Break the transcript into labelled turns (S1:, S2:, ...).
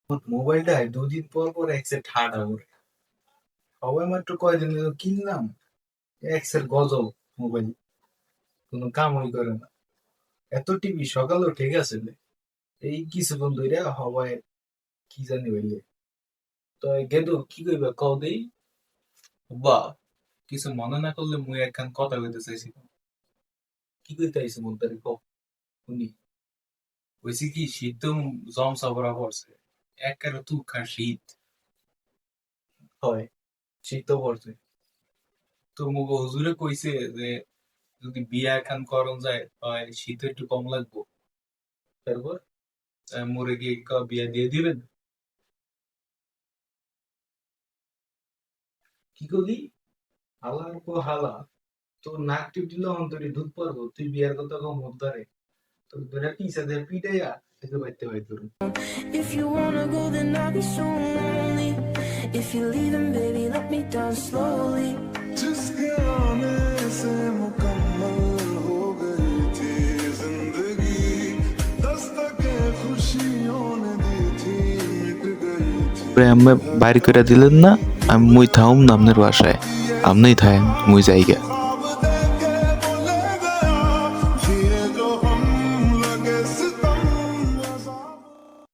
S1: মোবাইলটা 2 দিন পর পর এক্সের ঠাডা ওরে সবাই মাত্র কয়দিন হলো কিনলাম এক্সের গজব মোবাইল কোনো কামই করে না এত টিভি সকালেও ঠিক আছে রে। এই কিছুক্ষণ ধরে হবাই কি জানি হইলে তো গেদু কি কইবা কও দেই বা কিছু মনে না করলে মুই একখান কথা কইতে চাইছি কি কইতে আইছে মন তারি কও শুনি হইছে কি শীত তো জমসা ভরা পড়ছে একেবারে তুখা শীত হয় শীত তো পড়ছে তো মুগ হুজুরে কইছে যে যদি বিয়া খান করন যায় তাহলে শীত একটু কম লাগবো তারপর মোরে গিয়ে বিয়া দিয়ে দিবেন কি করলি হালার পর হালা তোর নাক টিপ দিলে অন্তরে দুধ পারবো তুই বিয়ার কথা কম ধরে তোর ধরে পিছা দিয়ে পিটাইয়া সেটা বাইতে হয় তোর
S2: If you wanna go, then I'll be so lonely. If you're leaving, baby, let me down slowly.
S3: जिसके आने से मुकम्मल हो गई थी जिंदगी दस्तके खुशियों ने दी थी मिट गई थी
S4: আমি বাইর করে দিলেন না আমি মুই থাউম না আপনার বাসায় আপনিই থাকেন মুই জায়গা